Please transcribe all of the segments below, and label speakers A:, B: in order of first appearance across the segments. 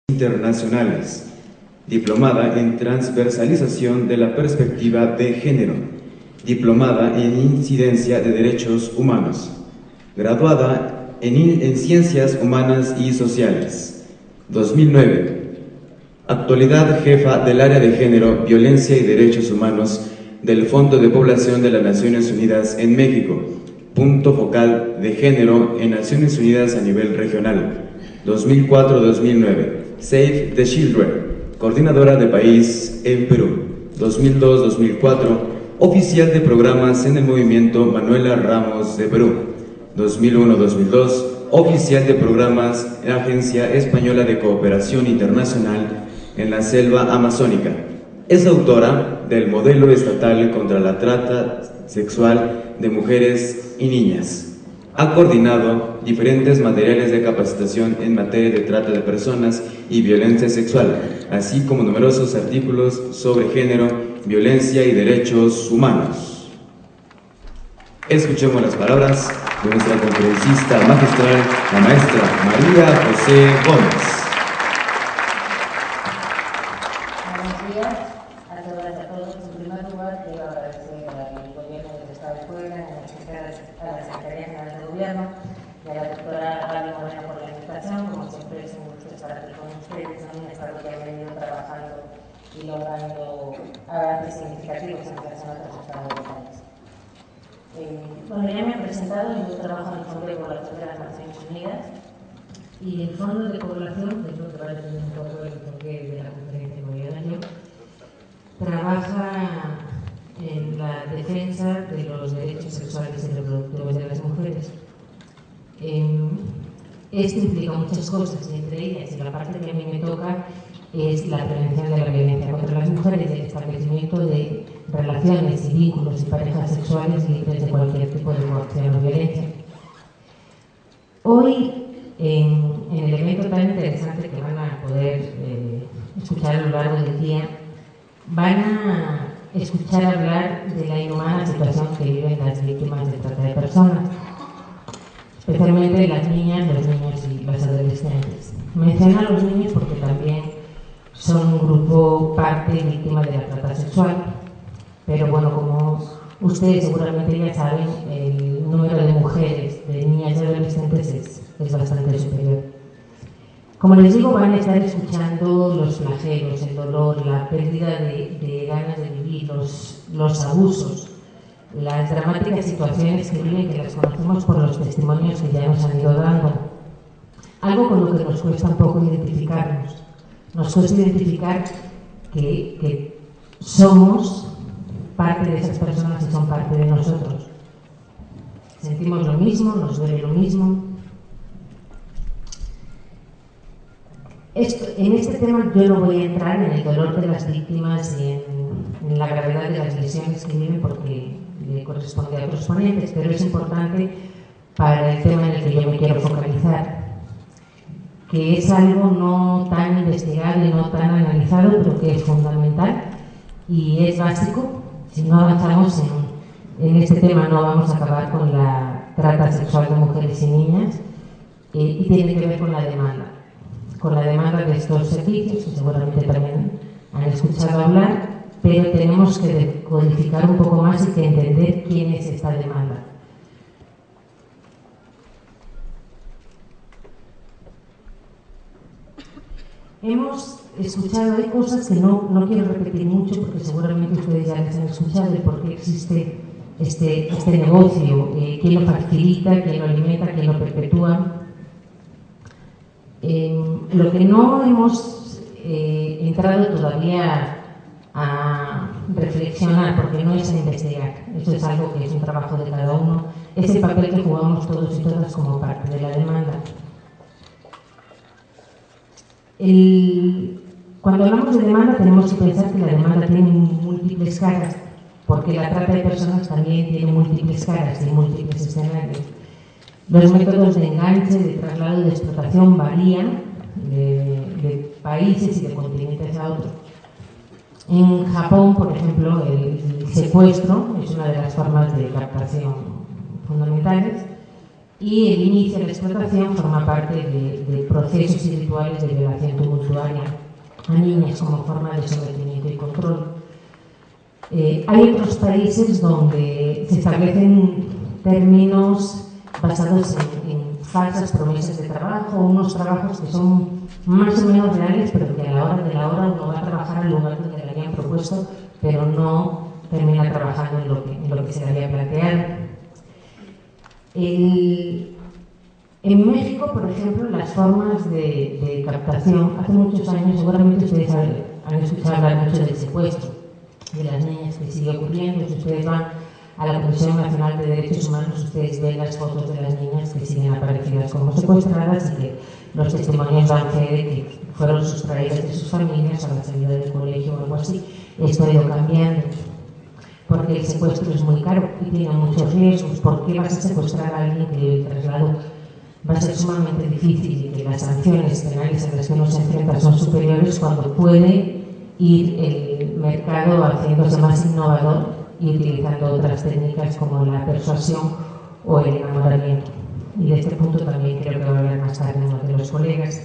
A: internacionales, diplomada en transversalización de la perspectiva de género, diplomada en incidencia de derechos humanos, graduada en ciencias humanas y sociales, 2009. Actualidad jefa del área de género, violencia y derechos humanos del Fondo de Población de las Naciones Unidas en México, punto focal de género en Naciones Unidas a nivel regional, 2004-2009. Save the Children, coordinadora de país en Perú, 2002-2004, oficial de programas en el movimiento Manuela Ramos de Perú, 2001-2002, oficial de programas en la Agencia Española de Cooperación Internacional en la selva amazónica. Es autora del Modelo Estatal contra la Trata Sexual de Mujeres y Niñas. Ha coordinado diferentes materiales de capacitación en materia de trata de personas y violencia sexual, así como numerosos artículos sobre género, violencia y derechos humanos. Escuchemos las palabras de nuestra conferencista magistral, la maestra María José Gómez.
B: Buenos días a todas y a todos. En primer lugar, quiero agradecer al Gobierno del Estado de Puebla, en especial a la Secretaría General de Gobierno y a la doctora Gaby Moreno por la invitación. Como siempre, es un gusto estar aquí con ustedes en un estado que ha venido trabajando y logrando avances significativos en relación a otros estados del país. Bueno, ya me he presentado, yo trabajo en el Fondo de Población de las Naciones Unidas y el Fondo de Población, que es lo que va a tener un poco el enfoque de la conferencia que voy a dar yo, trabaja en la defensa de los derechos sexuales y reproductivos de las mujeres. Esto implica muchas cosas, y entre ellas, y la parte que a mí me toca, es la prevención de la violencia contra las mujeres y el establecimiento de relaciones y vínculos y parejas sexuales libres de cualquier tipo de coacción o violencia. Hoy, en el evento tan interesante que van a poder escuchar a lo largo del día, van a escuchar hablar de la inhumana situación que viven las víctimas de trata de personas, especialmente las niñas, los niños y las adolescentes. Menciono a los niños porque también son un grupo parte víctima de la trata sexual, pero bueno, como ustedes seguramente ya saben, el número de mujeres, de niñas y adolescentes es bastante superior. Como les digo, van a estar escuchando los flagelos, el dolor, la pérdida de ganas de vivir, los abusos, las dramáticas situaciones que viven, que las conocemos por los testimonios que ya nos han ido dando. Algo con lo que nos cuesta un poco identificarnos. Nos cuesta identificar que somos parte de esas personas y son parte de nosotros. Sentimos lo mismo, nos duele lo mismo. En este tema yo no voy a entrar en el dolor de las víctimas y en la gravedad de las lesiones que viven porque le corresponde a otros ponentes, pero es importante para el tema en el que yo me quiero focalizar, que es algo no tan investigado y no tan analizado, pero que es fundamental y es básico. Si no avanzamos en este tema no vamos a acabar con la trata sexual de mujeres y niñas, y tiene que ver con la demanda de estos servicios, que seguramente también han escuchado hablar, pero tenemos que decodificar un poco más y que entender quién es esta demanda. Hemos escuchado, hay cosas que no quiero repetir mucho porque seguramente ustedes ya les han escuchado de por qué existe este negocio, quién lo facilita, quién lo alimenta, quién lo perpetúa. Lo que no hemos entrado todavía a reflexionar, porque no es a investigar, esto es algo que es un trabajo de cada uno, es el papel que jugamos todos y todas como parte de la demanda. Cuando hablamos de demanda tenemos que pensar que la demanda tiene múltiples caras, porque la trata de personas también tiene múltiples caras y múltiples escenarios. Los métodos de enganche, de traslado y de explotación varían de países y de continentes a otros. En Japón, por ejemplo, el secuestro es una de las formas de captación fundamentales y el inicio de la explotación forma parte de procesos y rituales de violación tumultuaria a niñas como forma de sometimiento y control. Hay otros países donde se establecen términos basados en falsas promesas de trabajo, unos trabajos que son más o menos reales, pero que a la hora de la hora uno va a trabajar al lugar donde le habían propuesto, pero no termina trabajando en lo que se le había planteado. En México, por ejemplo, las formas de captación, hace muchos años, seguramente ustedes han escuchado hablar mucho del secuestro de las niñas, que sigue ocurriendo. Si ustedes van a la Comisión Nacional de Derechos Humanos, ustedes ven las fotos de las niñas que siguen aparecidas como secuestradas y que los testimonios dan fe de que fueron sustraídas de sus familias a la salida del colegio o algo así. Esto ha ido cambiando, porque el secuestro es muy caro y tiene muchos riesgos. ¿Por qué vas a secuestrar a alguien que el traslado va a ser sumamente difícil y que las sanciones penales a las que uno se enfrenta son superiores, cuando puede ir el mercado haciéndose más innovador y utilizando otras técnicas como la persuasión o el enamoramiento? Y de este punto también creo que va a hablar más tarde uno de los colegas.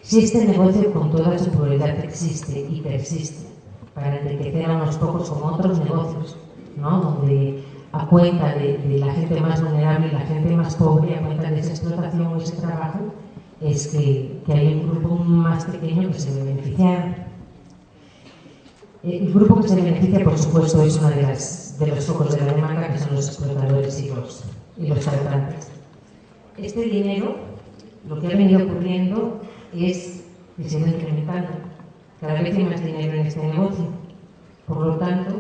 B: Si este negocio con toda su pluralidad existe y persiste para enriquecer a unos pocos como otros negocios, ¿no?, donde a cuenta de la gente más vulnerable y la gente más pobre, a cuenta de esa explotación o ese trabajo, es que hay un grupo más pequeño que se ve beneficiado. El grupo que se beneficia, por supuesto, es uno de los focos de la demanda, que son los explotadores y los tratantes. Este dinero, lo que ha venido ocurriendo es que se va incrementando. Cada vez hay más dinero en este negocio. Por lo tanto,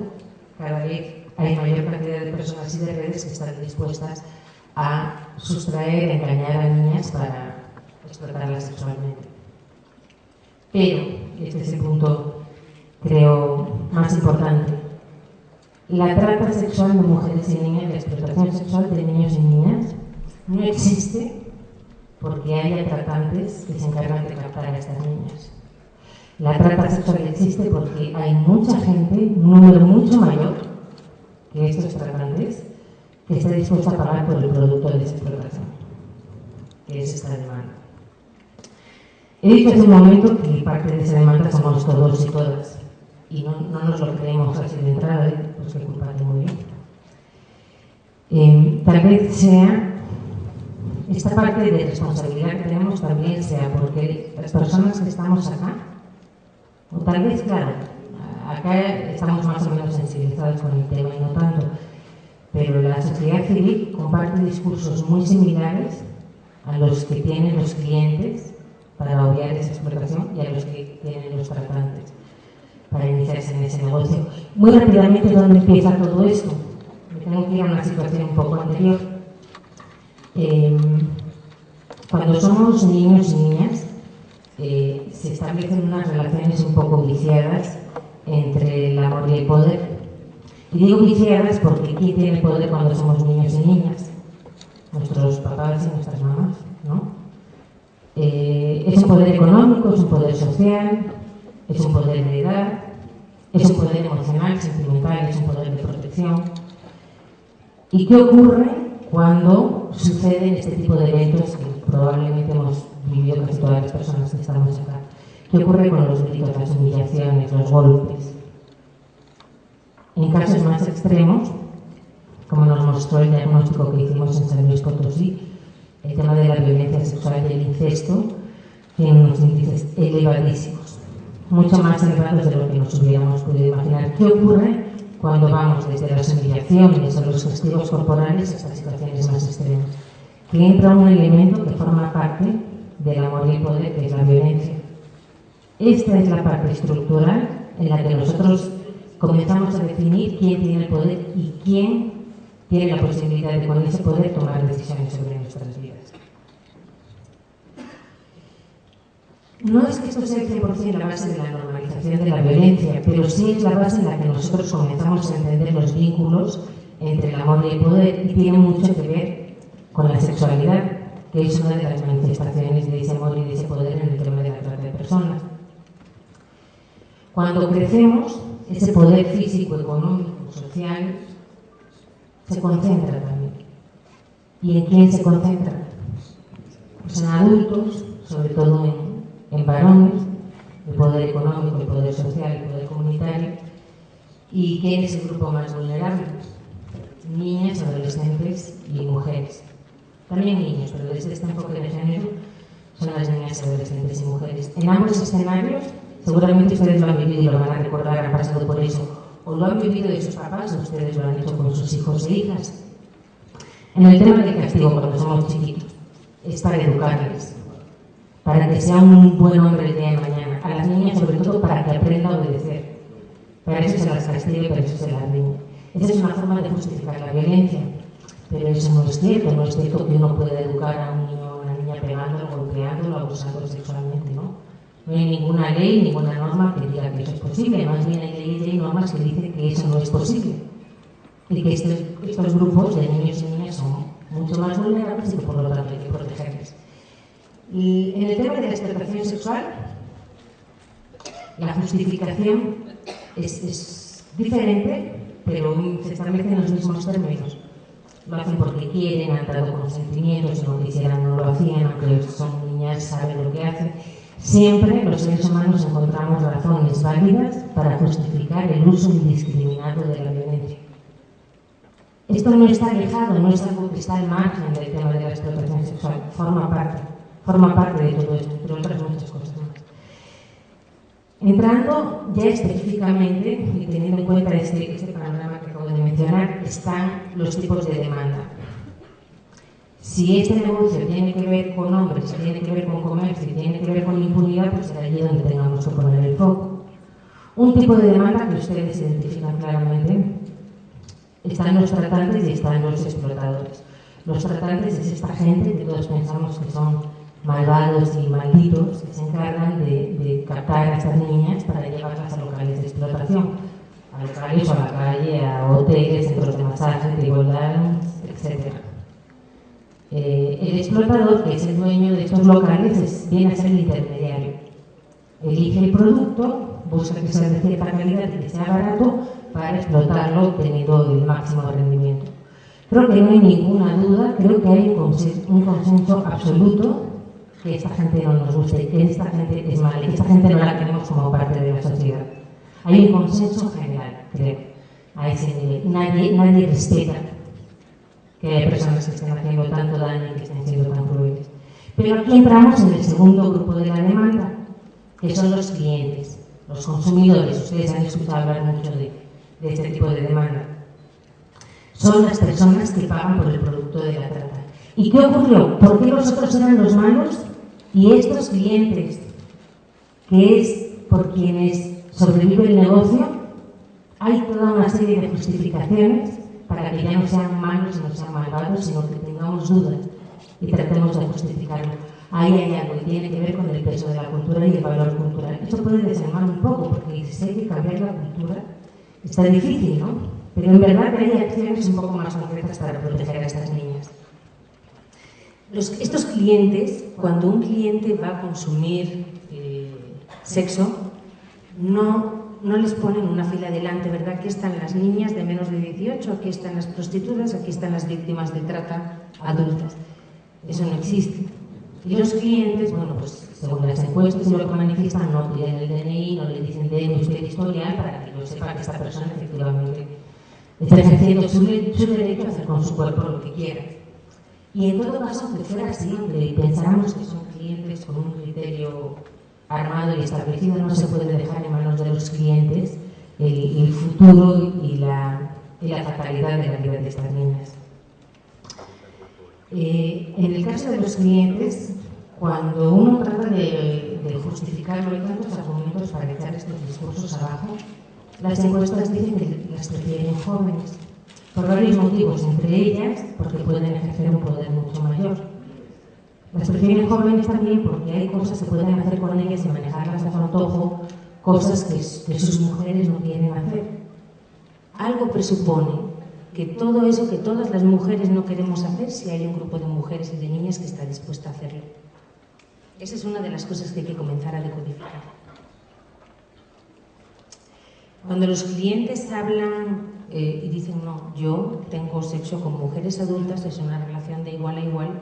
B: cada vez hay mayor cantidad de personas y de redes que están dispuestas a sustraer, engañar a niñas para explotarlas sexualmente. Pero, este es el punto, creo, más importante, la trata sexual de mujeres y niñas, la explotación sexual de niños y niñas, no existe porque haya tratantes que se encargan de captar a estas niñas. La trata sexual existe porque hay mucha gente, un número mucho mayor que estos tratantes, que está dispuesta a pagar por el producto de esa explotación, que es esta demanda. He dicho hace un momento que parte de esa demanda somos todos y todas, y no nos lo creemos así de entrada, pues qué culpa tengo yo. Tal vez sea esta parte de responsabilidad que tenemos, también sea porque las personas que estamos acá, o tal vez, claro, acá estamos más o menos sensibilizados con el tema y no tanto, pero la sociedad civil comparte discursos muy similares a los que tienen los clientes para obviar esa explotación y a los que tienen los tratantes para iniciarse en ese negocio. Muy rápidamente, ¿dónde empieza todo esto? Me tengo que ir a una situación un poco anterior. Cuando somos niños y niñas, se establecen unas relaciones un poco viciadas entre el amor y el poder. Y digo viciadas porque ¿quién tiene el poder cuando somos niños y niñas? Nuestros papás y nuestras mamás, ¿no? Es un poder económico, es un poder social, es un poder de edad, es un poder emocional, sentimental, es un poder de protección. ¿Y qué ocurre cuando suceden este tipo de eventos que probablemente hemos vivido casi todas las personas que estamos acá? ¿Qué ocurre con los gritos, las humillaciones, los golpes? En casos más extremos, como nos mostró el diagnóstico que hicimos en San Luis Potosí, el tema de la violencia sexual y el incesto tiene unos índices elevadísimos, mucho más elevados de lo que nos hubiéramos podido imaginar. ¿Qué ocurre cuando vamos desde las humillaciones o los castigos corporales hasta situaciones más extremas? Que entra un elemento que forma parte del amor y el poder, que es la violencia. Esta es la parte estructural en la que nosotros comenzamos a definir quién tiene el poder y quién tiene la posibilidad de, con ese poder, tomar decisiones sobre nuestras vidas. No es que esto sea el 100% la base de la normalización de la violencia, pero sí es la base en la que nosotros comenzamos a entender los vínculos entre el amor y el poder, y tiene mucho que ver con la sexualidad, que es una de las manifestaciones de ese amor y de ese poder en el tema de la trata de personas. Cuando crecemos, ese poder físico, económico, social, se concentra también. ¿Y en quién se concentra? Pues en adultos, sobre todo en varones, el poder económico, el poder social, el poder comunitario. ¿Y quién es el grupo más vulnerable? Niñas, adolescentes y mujeres. También niños, pero desde este enfoque de género son las niñas, adolescentes y mujeres. En ambos escenarios, seguramente ustedes lo han vivido y lo van a recordar, han pasado por eso, o lo han vivido de sus papás, o ustedes lo han hecho con sus hijos e hijas. En el tema del castigo, cuando somos chiquitos, es para educarles, para que sea un buen hombre el día de mañana. A las niñas, sobre todo, para que aprenda a obedecer. Para eso se las castiga y para eso se las riñe. Esa es una forma de justificar la violencia. Pero eso no es cierto. No es cierto que uno pueda educar a un niño o a una niña pegándolo, golpeándolo, abusándolo sexualmente, ¿no? No hay ninguna ley, ninguna norma que diga que eso es posible. Más bien hay leyes y normas que dicen que eso no es posible. Y que estos grupos de niños y niñas son mucho más vulnerables y que por lo tanto hay que protegerles. Y en el tema de la explotación sexual, la justificación es diferente, pero se establecen los mismos términos. Lo hacen porque quieren, han dado consentimiento, si no quisieran no lo hacían, aunque son niñas, saben lo que hacen. Siempre los seres humanos encontramos razones válidas para justificar el uso indiscriminado de la violencia. Esto no está alejado, no es algo que está al margen del tema de la explotación sexual, forma parte de todo esto, entre otras muchas cosas más. Entrando ya específicamente, y teniendo en cuenta este panorama que acabo de mencionar, están los tipos de demanda. Si este negocio tiene que ver con hombres, si tiene que ver con comercio, si tiene que ver con impunidad, pues será allí donde tengamos que poner el foco. Un tipo de demanda que ustedes identifican claramente, están los tratantes y están los explotadores. Los tratantes es esta gente que todos pensamos que son malvados y malditos, que se encargan de captar a estas niñas para llevarlas a locales de explotación, a locales o a la calle, a hoteles, centros de masaje, de igualdad, etc. El explotador, que es el dueño de estos locales, viene a ser el intermediario. Elige el producto, busca que sea de cierta calidad y que sea barato para explotarlo obteniendo el máximo rendimiento. Creo que no hay ninguna duda, creo que hay un consenso absoluto que esta gente no nos guste, que esta gente es mala y que esta gente no la queremos como parte de la sociedad. Hay un consenso general, creo, a ese nivel. Nadie respeta que hay personas que estén haciendo tanto daño y que estén siendo tan crueles. Pero aquí entramos en el segundo grupo de la demanda, que son los clientes, los consumidores. Ustedes han escuchado hablar mucho de este tipo de demanda. Son las personas que pagan por el producto de la trata. ¿Y qué ocurrió? ¿Por qué los otros eran los malos y estos clientes, que es por quienes sobrevive el negocio, hay toda una serie de justificaciones para que ya no sean malos y no sean malvados, sino que tengamos dudas y tratemos de justificarlo? Ahí hay algo que tiene que ver con el peso de la cultura y el valor cultural. Esto puede desanimar un poco, porque si hay que cambiar la cultura, está difícil, ¿no? Pero en verdad hay acciones un poco más concretas para proteger a estas niñas. Estos clientes, cuando un cliente va a consumir sexo, no les ponen una fila delante, ¿verdad? Aquí están las niñas de menos de 18, aquí están las prostitutas, aquí están las víctimas de trata adultas. Eso no existe. Y los clientes, bueno, pues según las encuestas y lo que manifiestan, no piden el DNI, no le dicen de usted historial para que yo sepa que esta persona efectivamente está ejerciendo su derecho a hacer con su cuerpo lo que quiera. Y en todo caso, que fuera así, aunque pensáramos que son clientes con un criterio armado y establecido, no se puede dejar en manos de los clientes el futuro y la fatalidad de la vida de estas niñas. En el caso de los clientes, cuando uno trata de justificarlo, hay tantos argumentos para echar estos discursos abajo. Las encuestas dicen que las prefieren jóvenes, por varios motivos, entre ellas porque pueden ejercer un poder mucho mayor. Las prefieren jóvenes también porque hay cosas que pueden hacer con ellas y manejarlas a su antojo, cosas que sus mujeres no quieren hacer. Algo presupone que todo eso que todas las mujeres no queremos hacer, si hay un grupo de mujeres y de niñas que está dispuesta a hacerlo. Esa es una de las cosas que hay que comenzar a decodificar. Cuando los clientes hablan y dicen, no, yo tengo sexo con mujeres adultas, es una relación de igual a igual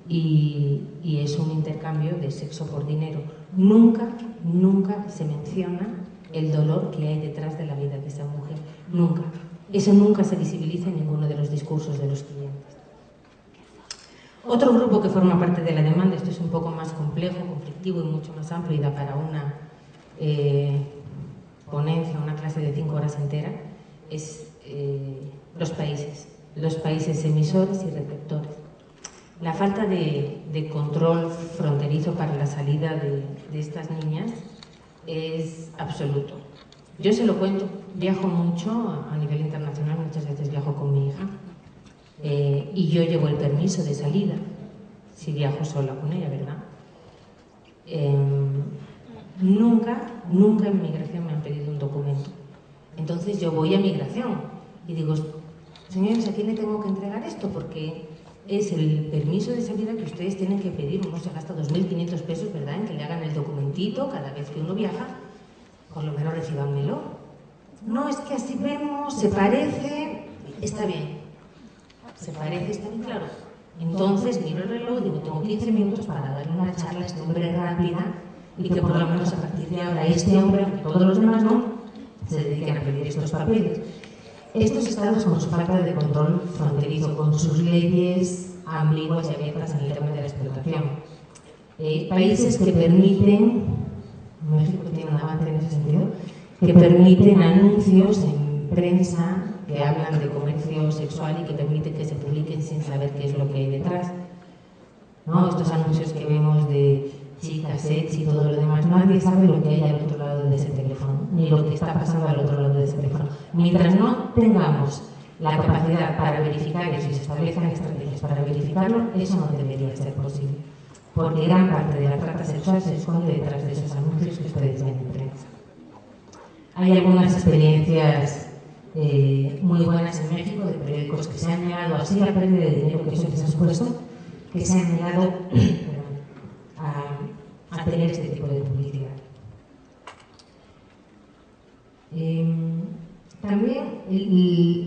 B: y es un intercambio de sexo por dinero. Nunca nunca se menciona el dolor que hay detrás de la vida de esa mujer. Nunca. Eso nunca se visibiliza en ninguno de los discursos de los clientes. Otro grupo que forma parte de la demanda, esto es un poco más complejo, conflictivo y mucho más amplio y da para una ponencia, una clase de 5 horas entera, es los países emisores y receptores. La falta de control fronterizo para la salida de estas niñas es absoluto. Yo se lo cuento, viajo mucho a nivel internacional, muchas veces viajo con mi hija y yo llevo el permiso de salida, si viajo sola con ella, ¿verdad? Nunca en migración me han pedido un documento. Entonces yo voy a migración y digo, señores, ¿a quién le tengo que entregar esto? Porque es el permiso de salida que ustedes tienen que pedir. Uno se gasta 2.500 pesos, ¿verdad?, en que le hagan el documentito cada vez que uno viaja. Por lo menos recíbanmelo. No, es que así vemos, se parece, está bien. Se parece, está bien, claro. Entonces miro el reloj y digo, tengo 15 minutos para darle una charla a este hombre rápida y que por lo menos a partir de ahora este hombre, aunque todos los demás no, se dediquen a pedir estos papeles. Estos estados, con su falta de control fronterizo, con sus leyes ambiguas y abiertas en el tema de la explotación, países que permiten, México tiene un avance en ese sentido, que permiten anuncios en prensa que hablan de comercio sexual y que permiten que se publiquen sin saber qué es lo que hay detrás, ¿no? Estos anuncios que vemos de chicas, sets y todo lo demás, nadie sabe lo que hay al otro lado de ese teléfono, ni lo que está pasando al otro lado de ese teléfono. Mientras no tengamos la capacidad para verificar eso y se establecen estrategias para verificarlo, eso no debería ser posible, porque gran parte de la trata sexual se esconde detrás de esos anuncios que ustedes ven en prensa. Hay algunas experiencias muy buenas en México de periódicos que se han negado, así la pérdida de dinero que eso les ha supuesto, que se han negado a tener este tipo de publicidad. También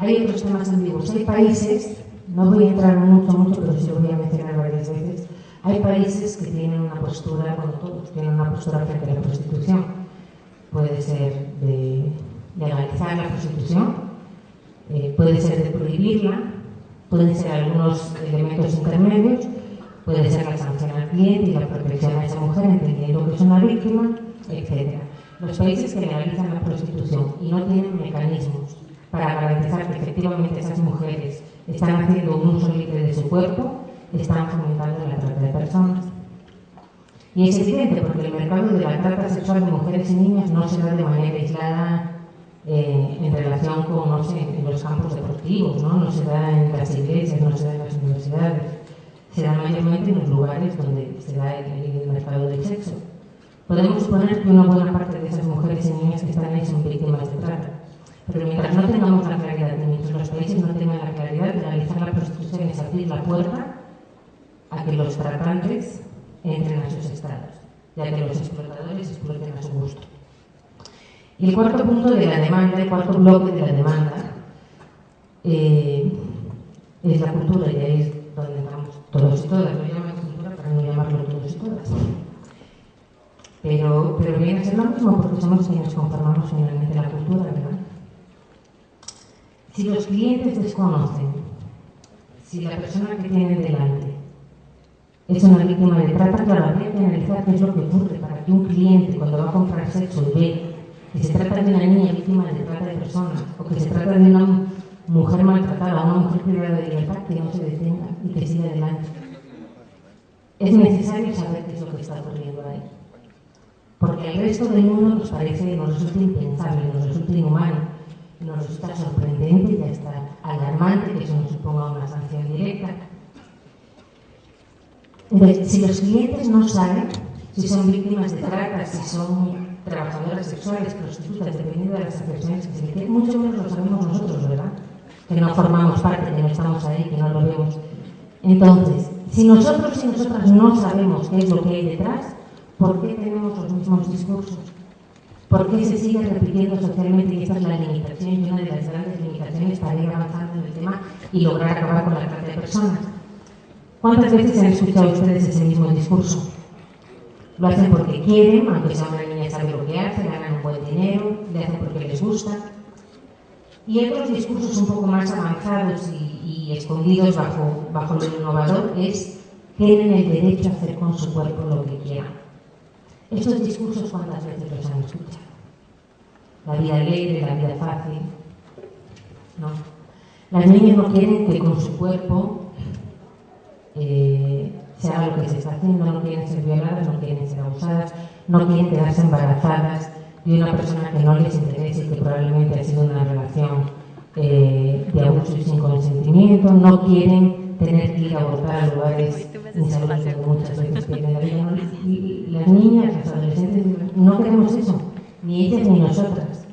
B: hay otros temas ambiguos. Hay países, no voy a entrar mucho, pero sí lo voy a mencionar varias veces. Hay países que tienen una postura, bueno, todos tienen una postura frente a la prostitución. Puede ser de legalizar la prostitución, puede ser de prohibirla, pueden ser algunos elementos intermedios, puede ser la sanción al cliente y la protección a esa mujer entendiendo que es una víctima, etc. Los países que legalizan la prostitución y no tienen mecanismos para garantizar que efectivamente esas mujeres están haciendo un uso libre de su cuerpo, están fomentando la trata de personas. Y es evidente porque el mercado de la trata sexual de mujeres y niñas no se da de manera aislada en relación con, no sé, en los campos deportivos, no se da en las iglesias, no se da en las universidades, se da mayormente en los lugares donde se da el mercado del sexo. Podemos suponer que una buena parte de esas mujeres y niñas que están ahí son víctimas de trata, pero mientras no tengamos la claridad, mientras los países no tengan la claridad, legalizar la prostitución es abrir la puerta a que los tratantes entren a sus estados, ya que los explotadores exploten a su gusto. Y el cuarto punto de la demanda, el cuarto bloque de la demanda, es la cultura, y ahí es donde entramos todos y todas. Lo llaman cultura para no llamarlo todos y todas. Pero viene a ser lo mismo porque somos quienes conformamos finalmente la cultura, ¿verdad? Si los clientes desconocen, si la persona que tienen delante es una víctima de trata, claro, habría que analizar qué es lo que ocurre para que un cliente, cuando va a comprar sexo y ve que se trata de una niña víctima de trata de personas o que se trata de una mujer maltratada, una mujer privada de libertad, que no se detenga y que siga adelante. Es necesario saber qué es lo que está ocurriendo ahí. Porque al resto del mundo nos resulta impensable, nos resulta inhumano, nos resulta sorprendente y hasta alarmante que eso nos suponga una sanción directa. Entonces, si los clientes no saben si son víctimas de trata, si son trabajadoras sexuales, prostitutas, dependiendo de las expresiones que se le queden, mucho menos lo sabemos nosotros, ¿verdad? Que no formamos parte, que no estamos ahí, que no lo vemos. Entonces, si nosotros y nosotras no sabemos qué es lo que hay detrás, ¿por qué tenemos los mismos discursos? ¿Por qué se sigue repitiendo socialmente? Y esta es la limitación y una de las grandes limitaciones para ir avanzando en el tema y lograr acabar con la trata de personas. ¿Cuántas veces han escuchado ustedes ese mismo discurso? Lo hacen porque quieren, aunque sea una niña que hacen porque les gusta. Y otros discursos un poco más avanzados y escondidos bajo lo innovador es tienen el derecho a hacer con su cuerpo lo que quieran. Estos discursos, ¿cuántas veces los han escuchado? La vida alegre, la vida fácil. No. Las niñas no quieren que con su cuerpo se haga lo que se está haciendo, no quieren ser violadas, no quieren ser abusadas, no quieren quedarse embarazadas de una persona que no les interese y que probablemente ha sido una relación de abuso y sin consentimiento, no quieren tener que ir a abortar a lugares insalubres que muchas veces pierden la vida. Las niñas, las adolescentes, no queremos eso, ni ellas ni nosotras.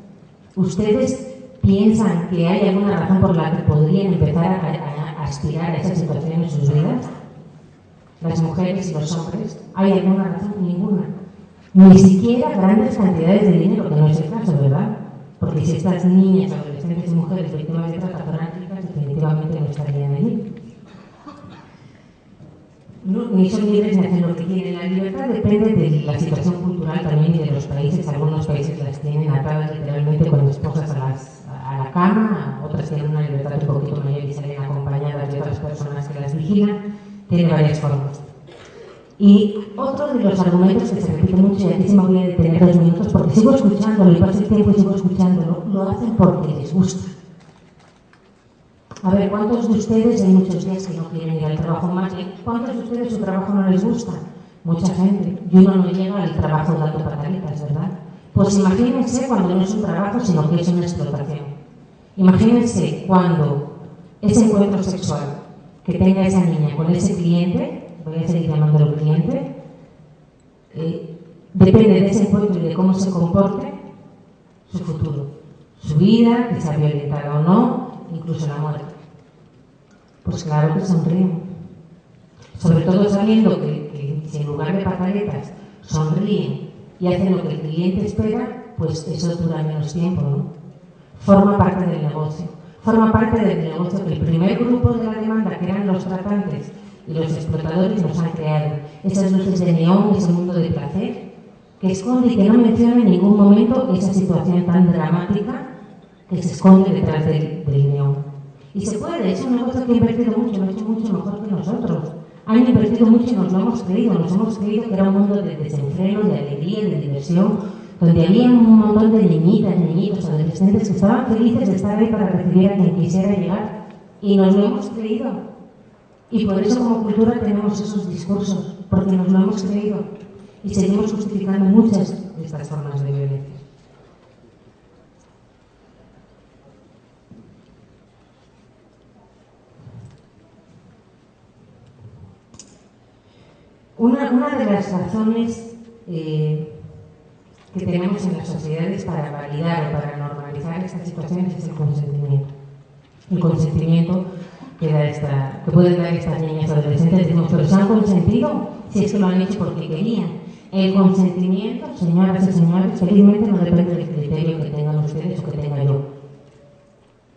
B: Ustedes piensan que hay alguna razón por la que podrían empezar a aspirar a esa situación en sus vidas, las mujeres y los hombres. ¿Hay alguna razón? Ninguna. Ni siquiera grandes cantidades de dinero, que no es el caso, ¿verdad? Porque si estas niñas, adolescentes y mujeres víctimas de trata fueran ricas, definitivamente no estarían allí. No, ni son libres ni hacen lo que quieren. La libertad depende de la situación cultural también y de los países. Algunos países las tienen atadas literalmente con esposas a la cama, otras tienen una libertad un poquito mayor y salen acompañadas de otras personas que las vigilan. Tiene varias formas. Y otro de los argumentos que se repite mucho, y aquí se me voy a detener 2 minutos porque sigo escuchándolo y pasa el tiempo y sigo escuchándolo, lo hacen porque les gusta. A ver, ¿cuántos de ustedes, hay muchos días que no quieren ir al trabajo más bien? ¿Cuántos de ustedes su trabajo no les gusta? Mucha gente. Y uno no llega al trabajo dando pataletas, ¿verdad? Pues imagínense cuando no es un trabajo, sino que es una explotación. Imagínense cuando ese encuentro sexual que tenga esa niña con ese cliente, voy a seguir llamándolo cliente, depende de ese encuentro y de cómo se comporte su futuro, su vida, que sea violentada o no, incluso la muerte. Pues claro que sonríen. Sobre todo sabiendo que si en lugar de pataletas sonríen y hacen lo que el cliente espera, pues eso dura menos tiempo, ¿no? Forma parte del negocio. Forma parte del negocio que el primer grupo de la demanda, que eran los tratantes y los explotadores, nos han creado. Esas luces de neón, ese mundo de placer, que esconde y que no menciona en ningún momento esa situación tan dramática que se esconde detrás del neón. Y se puede, es un negocio que ha invertido mucho, lo ha hecho mucho mejor que nosotros. Han invertido mucho y nos hemos creído que era un mundo de desenfreno, de alegría, de diversión, donde había un montón de niñitas, niñitos, adolescentes que estaban felices de estar ahí para recibir a quien quisiera llegar. Y nos lo hemos creído. Y por eso como cultura tenemos esos discursos, porque nos lo hemos creído. Y seguimos justificando muchas de estas formas de violencia. Una de las razones que tenemos en las sociedades para validar o para normalizar estas situaciones es el consentimiento. El consentimiento que pueden dar estas niñas adolescentes, decimos, pero ¿se han consentido? Si es que lo han hecho porque querían. El consentimiento, señoras y señores, felizmente no depende del criterio que tengan ustedes o que tenga yo.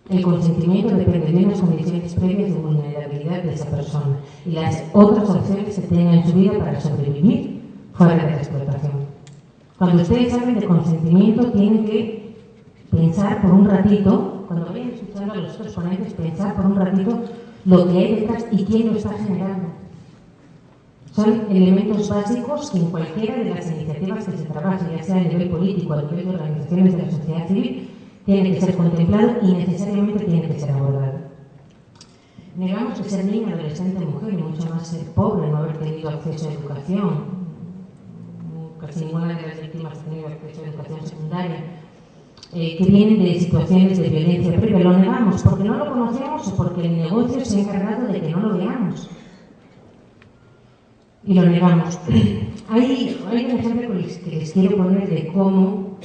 B: El consentimiento depende de unas condiciones previas de vulnerabilidad de esa persona y las otras opciones que tenga en su vida para sobrevivir fuera de la explotación. Cuando ustedes hablen de consentimiento, tienen que pensar por un ratito, cuando vayan escuchando a los otros ponentes, pensar por un ratito lo que hay detrás y quién lo está generando. Son elementos básicos que en cualquiera de las iniciativas que se trabajen, ya sea a nivel político, a nivel de organizaciones de la sociedad civil, tiene que ser contemplado y necesariamente tiene que ser abordado. Negamos que ser niña, adolescente, mujer, y mucho más ser pobre, no haber tenido acceso a educación. Casi ninguna de las víctimas ha tenido acceso a educación secundaria, que vienen de situaciones de violencia previa. Lo negamos porque no lo conocemos o porque el negocio se ha encargado de que no lo veamos. Y lo negamos. Hay un ejemplo que les quiero poner de cómo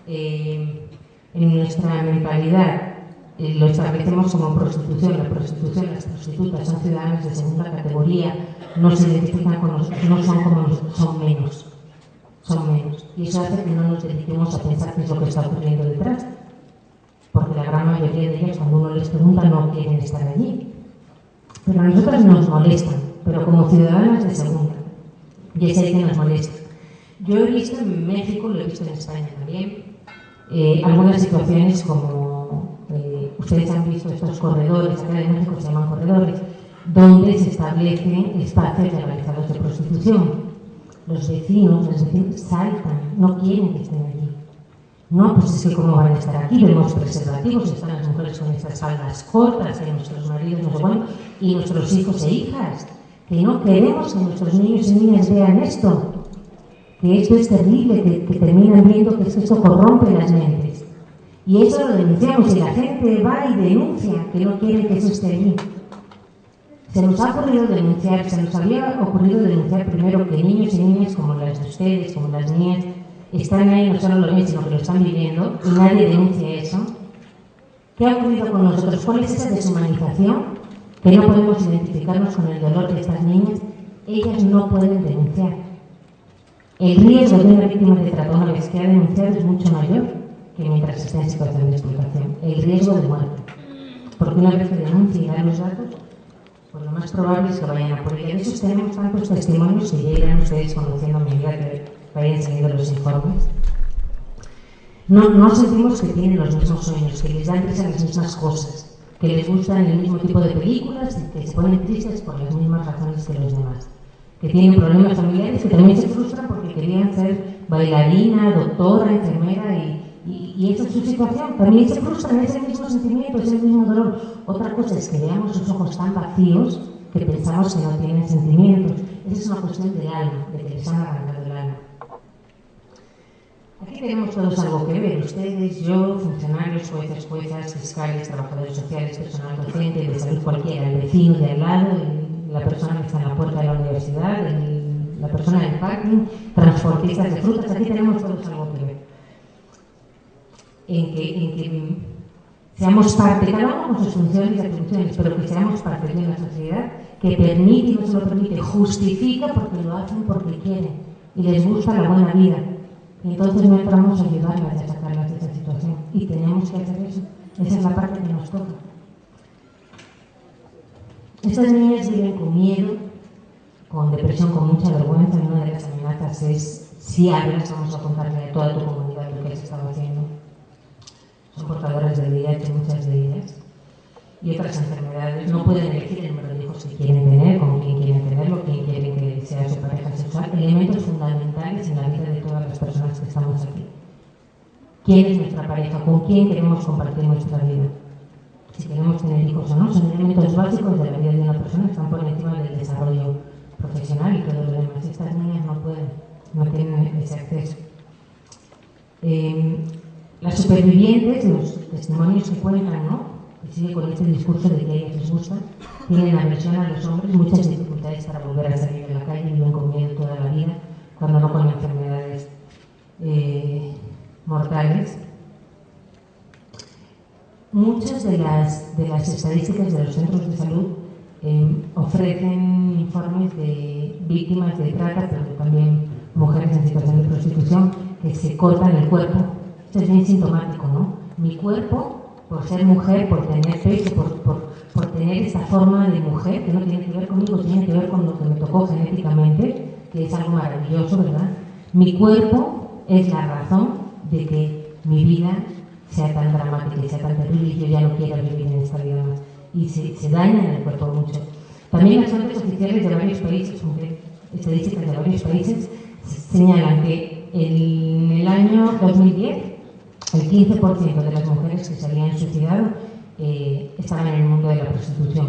B: en nuestra mentalidad lo establecemos como prostitución. La prostitución, las prostitutas son ciudadanos de segunda categoría, no se identifican con nosotros, no son como nosotros, son menos. Y eso hace que no nos dediquemos a pensar qué es lo que está ocurriendo detrás, porque la gran mayoría de ellas, cuando uno les pregunta, no quieren estar allí. Pero a nosotras nos molestan, pero como ciudadanas de segunda, y es el que nos molesta. Yo he visto en México, lo he visto en España también, algunas situaciones como ustedes han visto estos corredores, acá en México se llaman corredores, donde se establecen espacios legalizados de prostitución. Los vecinos saltan, no quieren que estén allí. No, pues es que cómo van a estar aquí, vemos preservativos, están las mujeres con estas faldas cortas, que nuestros maridos no se ponen, y nuestros hijos e hijas, que no queremos que nuestros niños y niñas vean esto, que esto es terrible, que terminan viendo que esto corrompe las mentes. Y eso lo denunciamos, y la gente va y denuncia que no quiere que eso esté allí. Se nos ha ocurrido denunciar, se nos había ocurrido denunciar primero que niños y niñas como las de ustedes, como las mías, están ahí, no solo lo ven, sino que lo están viviendo, y nadie denuncia eso. ¿Qué ha ocurrido con nosotros? ¿Cuál es esa deshumanización? Que no podemos identificarnos con el dolor de estas niñas. Ellas no pueden denunciar. El riesgo de una víctima de trata una vez que ha denunciado es mucho mayor que mientras está en situación de explotación. El riesgo de muerte. Porque una vez que denuncia y da los datos, pues lo más probable es que vayan a por ella. De esos tenemos tantos testimonios que ya irán ustedes conociendo a medida que vayan saliendo los informes. No sentimos que tienen los mismos sueños, que les dan risa las mismas cosas, que les gustan el mismo tipo de películas y que se ponen tristes por las mismas razones que los demás. Que tienen problemas familiares, que también se frustran porque querían ser bailarina, doctora, enfermera y esa es su situación. También se frustran, es el mismo sentimiento, es el mismo dolor. Otra cosa es que veamos sus ojos tan vacíos que pensamos que no tienen sentimientos. Esa es una cuestión del alma, de que les han arrancado el alma. Aquí tenemos todos algo que ver, ustedes, yo, funcionarios, jueces, juezas, fiscales, trabajadores sociales, personal docente, de salud cualquiera, el vecino de al lado, la persona que está en la puerta de la universidad, la persona del parking, transportistas de frutas, aquí tenemos todos algo que ver. En que seamos parte, cada uno con sus funciones y atribuciones, pero que seamos parte de una sociedad que permite y no se lo permite, justifica porque lo hacen porque quieren y les gusta la buena vida. Y entonces no entramos a ayudarlas a sacarlas de esa situación y tenemos que hacer eso. Esa es la parte que nos toca. Estas niñas viven con miedo, con depresión, con mucha vergüenza. Una de las amenazas es: si hablas, vamos a contarle a toda tu comunidad lo que has estado haciendo. Son portadoras de VIH, muchas de ellas, y otras enfermedades. No pueden elegir el número de hijos que quieren tener, con quién quieren tenerlo, quién quieren que sea su pareja sexual. Elementos fundamentales en la vida de todas las personas que estamos aquí. ¿Quién es nuestra pareja? ¿Con quién queremos compartir nuestra vida? Si queremos tener hijos o no, son elementos básicos de la vida de una persona que están por encima del desarrollo profesional y todo lo demás. Estas niñas no pueden, no tienen ese acceso. Las supervivientes, los testimonios que cuentan, ¿no?, que sigue con este discurso de que a ellas les gusta, tienen aversión a los hombres, muchas dificultades para volver a salir a la calle, viven con miedo toda la vida, cuando no con enfermedades mortales. Muchas de las estadísticas de los centros de salud ofrecen informes de víctimas de trata, pero también mujeres en situación de prostitución que se cortan el cuerpo. Esto es bien sintomático, ¿no? Mi cuerpo, por ser mujer, por tener peso, por tener esta forma de mujer, que no tiene que ver conmigo, tiene que ver con lo que me tocó genéticamente, que es algo maravilloso, ¿verdad? Mi cuerpo es la razón de que mi vida sea tan dramática y sea tan terrible y yo ya no quiero vivir en esta vida más. Y se daña en el cuerpo mucho. También las fuentes oficiales de varios países, estadísticas de varios países, señalan que en el año 2010 el 15% de las mujeres que se habían suicidado estaban en el mundo de la prostitución.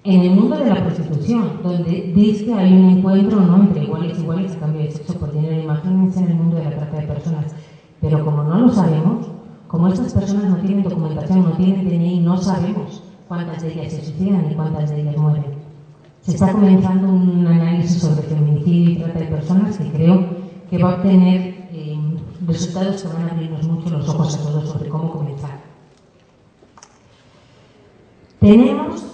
B: En el mundo de la prostitución, donde dice que hay un encuentro, ¿no?, entre iguales a cambio de sexo por dinero, imagínense en el mundo de la trata de personas. Pero como no lo sabemos, como estas personas no tienen documentación, no tienen DNI, no sabemos cuántas de ellas se suicidan y cuántas de ellas mueren. Se está comenzando un análisis sobre feminicidio y trata de personas que creo que va a obtener resultados que van a abrirnos mucho los ojos a todos sobre cómo comenzar. Tenemos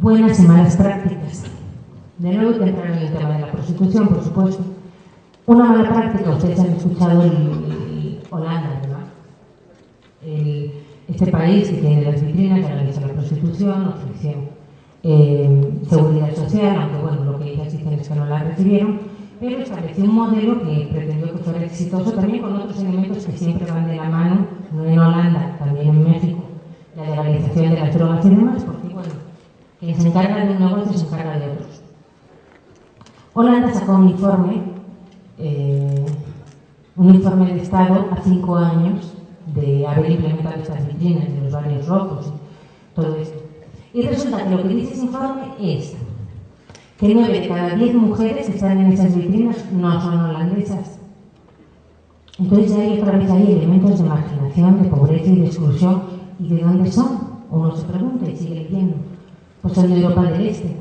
B: buenas y malas prácticas. De nuevo hay que entrar en el tema de la prostitución, por supuesto. Una mala práctica, ustedes han escuchado el Holanda, ¿verdad? Este país que tiene las vitrinas que analiza la prostitución, ofreció seguridad social, aunque bueno, lo que ellas dicen es que no la recibieron, pero estableció un modelo que pretendió que fuera exitoso también con otros elementos que siempre van de la mano, no en Holanda, también en México, la legalización de las drogas y demás, porque bueno, quien se encarga de un negocio se encarga de otros. Holanda sacó un informe de Estado a 5 años de haber implementado estas vitrinas de los barrios rojos y todo esto. Y resulta que lo que dice ese informe es que 9 de cada 10 mujeres que están en esas vitrinas no son holandesas. Entonces ya hay otra vez ahí elementos de marginación, de pobreza y de exclusión. ¿Y de dónde son? Uno se pregunta y sigue leyendo. Pues son de Europa del Este,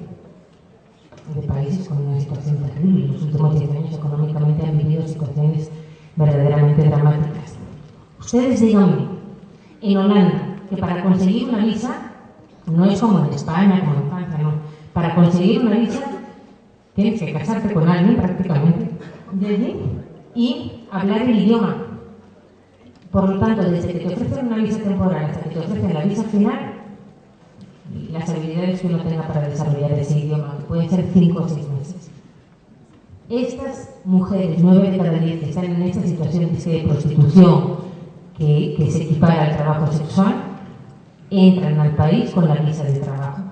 B: de países con una situación terrible. En los últimos 10 años económicamente han vivido situaciones verdaderamente dramáticas. Ustedes díganme, en Holanda, que para conseguir una visa, no es como en España, como en Francia, no. Para conseguir una visa, tienes que casarte con alguien prácticamente de allí y hablar el idioma. Por lo tanto, desde que te ofrecen una visa temporal hasta que te ofrecen la visa final, las habilidades que uno tenga para desarrollar ese idioma, pueden ser 5 o 6 meses. Estas mujeres, 9 de cada 10 que están en esta situación de prostitución, que se equipara al trabajo sexual, entran al país con la visa de trabajo.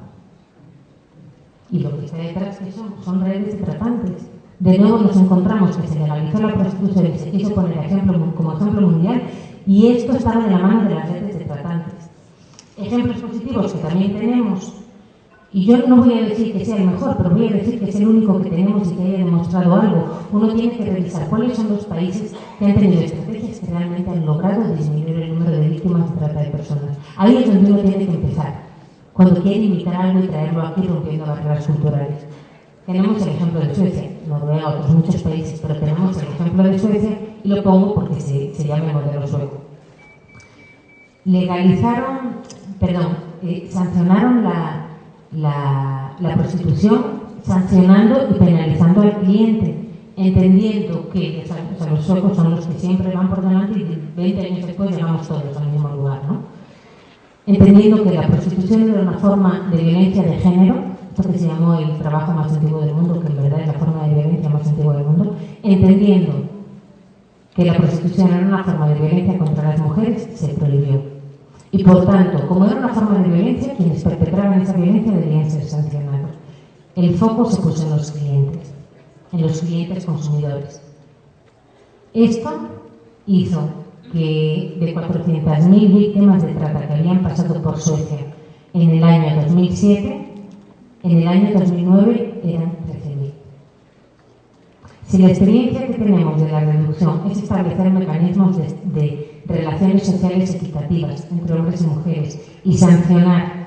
B: Y lo que está detrás que son redes de tratantes. De nuevo nos encontramos que se legalizó la prostitución y se quiso poner como ejemplo mundial, y esto estaba de la mano de las redes de tratantes. Ejemplos positivos que también tenemos, y yo no voy a decir que sea el mejor, pero voy a decir que es el único que tenemos y que haya demostrado algo. Uno tiene que revisar cuáles son los países que han tenido estrategias que realmente han logrado disminuir el número de víctimas de trata de personas. Ahí es donde uno tiene que empezar, cuando quiere imitar algo y traerlo aquí rompiendo barreras culturales. Tenemos el ejemplo de Suecia, Noruega, otros muchos países, pero tenemos el ejemplo de Suecia y lo pongo porque se llama el modelo sueco. Sancionaron la prostitución, sancionando y penalizando al cliente, entendiendo que los suecos son los que siempre van por delante y 20 años después llegamos todos al mismo lugar, ¿no? Entendiendo que la prostitución era una forma de violencia de género, esto que se llamó el trabajo más antiguo del mundo, que en verdad es la forma de violencia más antigua del mundo, entendiendo que la prostitución era una forma de violencia contra las mujeres, se prohibió. Y por tanto, como era una forma de violencia, quienes perpetraban esa violencia deberían ser sancionados. El foco se puso en los clientes consumidores. Esto hizo que de 400.000 víctimas de trata que habían pasado por Suecia en el año 2007, en el año 2009 eran 13.000. Si la experiencia que tenemos de la reducción es establecer mecanismos de relaciones sociales equitativas entre hombres y mujeres y sancionar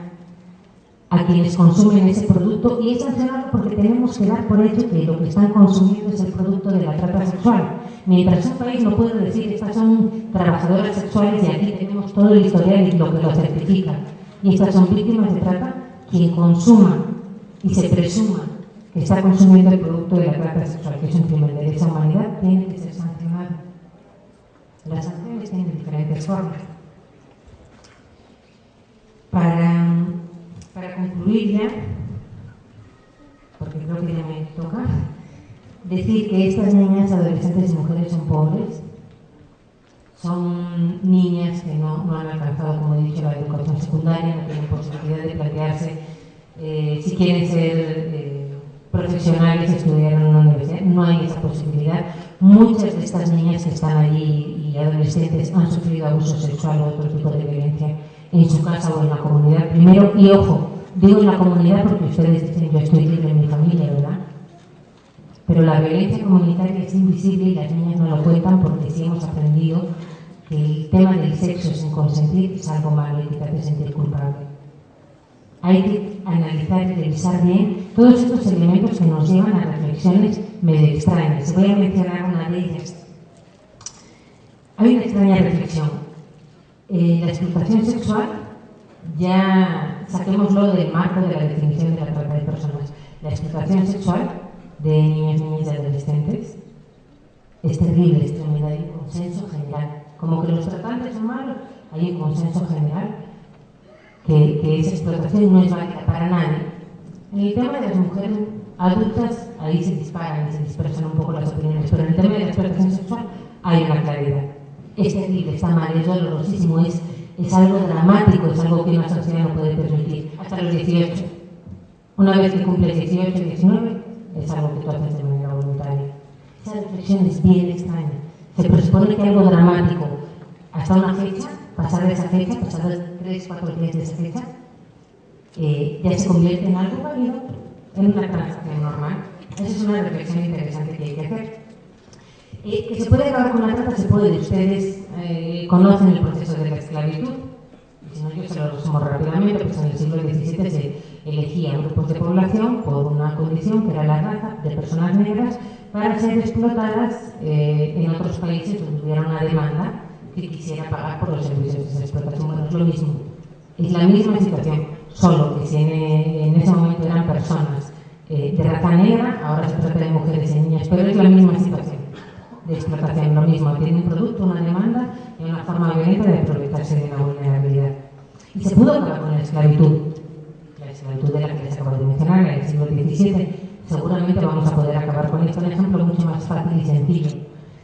B: a quienes consumen ese producto, y es sancionarlo porque tenemos que dar por hecho que lo que están consumiendo es el producto de la trata sexual. Mientras un país no puede decir estas son trabajadoras sexuales y aquí tenemos todo el historial y lo que lo certifica, y estas son víctimas de trata, quien consuma y se presuma que está consumiendo el producto de la trata sexual, que es un crimen de lesa humanidad, tiene que ser sancionado. Las sanciones tienen diferentes formas. Para concluir ya, porque creo que ya me toca, decir que estas niñas, adolescentes y mujeres son pobres, son niñas que no han alcanzado, como he dicho, la educación secundaria, no tienen posibilidad de plantearse si quieren ser profesionales, estudiar en una universidad, no hay esa posibilidad. Muchas de estas niñas que están allí y adolescentes han sufrido abuso sexual o otro tipo de violencia en su casa o en la comunidad primero, y ojo, digo en la comunidad porque ustedes dicen yo estoy libre en mi familia, ¿verdad? Pero la violencia comunitaria es invisible y las niñas no lo cuentan porque sí hemos aprendido que el tema del sexo sin consentir es algo malo y que te hace sentir culpable. Hay que analizar y revisar bien todos estos elementos que nos llevan a reflexiones medio extrañas. Voy a mencionar una de ellas. Hay una extraña reflexión. La explotación sexual, ya saquémoslo del marco de la definición de la trata de personas. La explotación sexual de niñas, niñas y adolescentes es terrible, es tremenda. Hay un consenso general. Como que los tratantes son malos, hay un consenso general que esa explotación no es válida para nadie. En el tema de las mujeres adultas, ahí se disparan y se dispersan un poco las opiniones, pero en el tema de la explotación sexual hay una claridad. Es terrible, está mal, es dolorosísimo, es algo dramático, es algo que una sociedad no puede permitir. Hasta los 18. Una vez que cumples 18, 19, es algo que tú haces de manera voluntaria. Esa reflexión es bien extraña. Se presupone que algo dramático, hasta una fecha, pasada esa fecha, pasados 3, 4 días de esa fecha, ya se convierte en algo válido, en una transacción normal. Esa es una reflexión interesante que hay que hacer. Que se puede acabar con la trata, se puede. Ustedes conocen el proceso de la esclavitud. Si no, yo se lo resumo rápidamente, pues en el siglo XVII se elegía grupos de población por una condición que era la raza de personas negras para ser explotadas en otros países donde hubiera una demanda que quisiera pagar por los servicios de esa explotación. Bueno, es lo mismo. Es la misma situación, solo que si en ese momento eran personas de raza negra, ahora se trata de mujeres y niñas, pero es la misma situación de explotación, lo mismo, tiene un producto, una demanda y una forma violenta de aprovecharse de una vulnerabilidad. Y se pudo acabar con la esclavitud de la que les acabo de mencionar, en el siglo XVII. Seguramente vamos a poder acabar con esto, un ejemplo mucho más fácil y sencillo.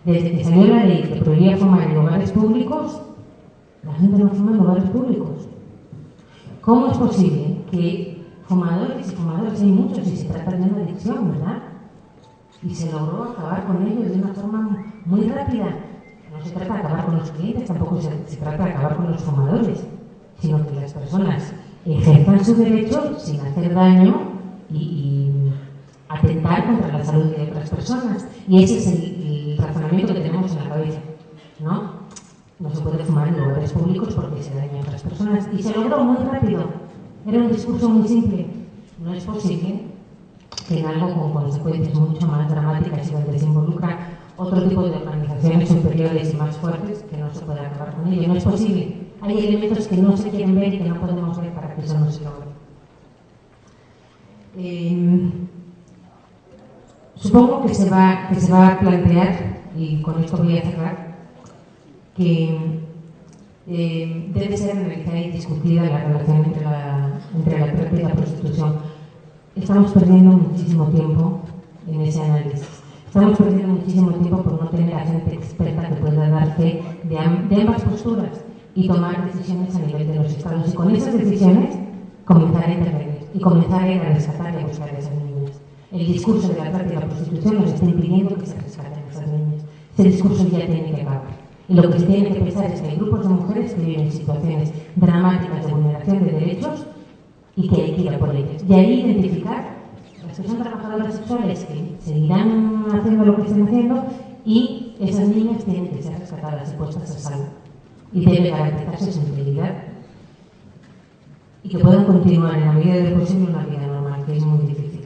B: Desde que salió la ley que prohibía fumar en lugares públicos, la gente no fuma en lugares públicos. ¿Cómo es posible que fumadores y fumadores hay muchos y se trata de una adicción, verdad? Y se logró acabar con ellos de una forma muy rápida. No se trata de acabar con los clientes, tampoco se trata de acabar con los fumadores, sino que las personas ejerzan su derecho sin hacer daño y atentar contra la salud de otras personas. Y ese es el razonamiento que tenemos en la cabeza, ¿no? No se puede fumar en lugares públicos porque se dañan a otras personas. Y se logró muy rápido. Era un discurso muy simple. No es posible que en algo con consecuencias mucho más dramáticas y donde se involucra otro tipo de organizaciones superiores y más fuertes, que no se pueda acabar con ello. No es posible. Hay elementos que no se quieren ver y que no podemos ver para que eso no se logre. Supongo que se va a plantear, y con esto voy a cerrar, que debe ser analizada y discutida la relación entre la trata y la prostitución. Estamos perdiendo muchísimo tiempo en ese análisis. Estamos perdiendo muchísimo tiempo por no tener a gente experta que pueda dar fe de ambas posturas y tomar decisiones a nivel de los estados. Y con esas decisiones comenzar a intervenir y comenzar a ir a rescatar y a buscar a esas niñas. El discurso de la trata y la prostitución nos está impidiendo que se rescaten a esas niñas. Ese discurso ya tiene que acabar. Y lo que se tiene que pensar es que hay grupos de mujeres que viven situaciones dramáticas de vulneración de derechos y que hay que ir a por ellas. Y ahí identificar las que son trabajadoras sexuales que seguirán haciendo lo que estén haciendo y esas niñas tienen que ser rescatadas y puestas a salvo. Y debe garantizarse su integridad y que puedan continuar en la medida de lo posible una vida normal, que es muy difícil.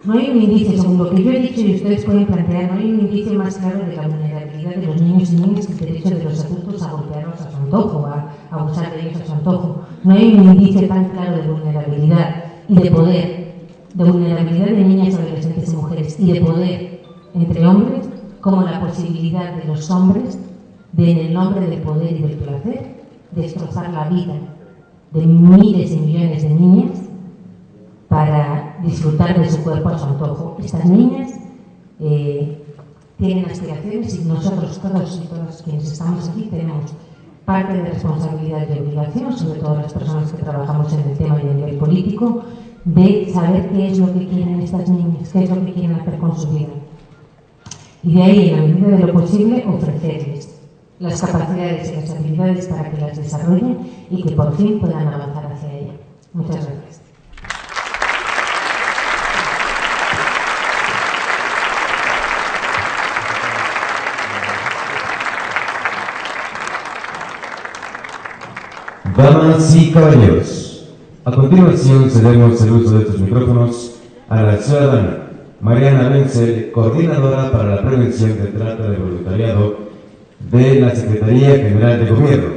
B: No hay un indicio, según lo que yo he dicho y ustedes pueden plantear, no hay un indicio más claro de la vulnerabilidad de los niños y niñas que el derecho de los adultos a golpearlos a su antojo, a abusar de ellos a su antojo. No hay un indicio tan claro de vulnerabilidad y de poder, de vulnerabilidad de niñas, adolescentes y mujeres y de poder entre hombres como la posibilidad de los hombres de, en el nombre del poder y del placer, destrozar la vida de miles y millones de niñas para disfrutar de su cuerpo a su antojo. Estas niñas tienen aspiraciones y nosotros todos y todas quienes estamos aquí tenemos parte de responsabilidad y obligación, sobre todo las personas que trabajamos en el tema y a nivel político, de saber qué es lo que quieren estas niñas, qué es lo que quieren hacer con su vida. Y de ahí, en la medida de lo posible, ofrecerles las capacidades y las habilidades para que las desarrollen y que por fin puedan avanzar hacia ella. Muchas gracias.
A: Damas y caballeros, a continuación cedemos el uso de estos micrófonos a la ciudadana Mariana Wenzel, coordinadora para la prevención de trata de voluntariado de la Secretaría General de Gobierno.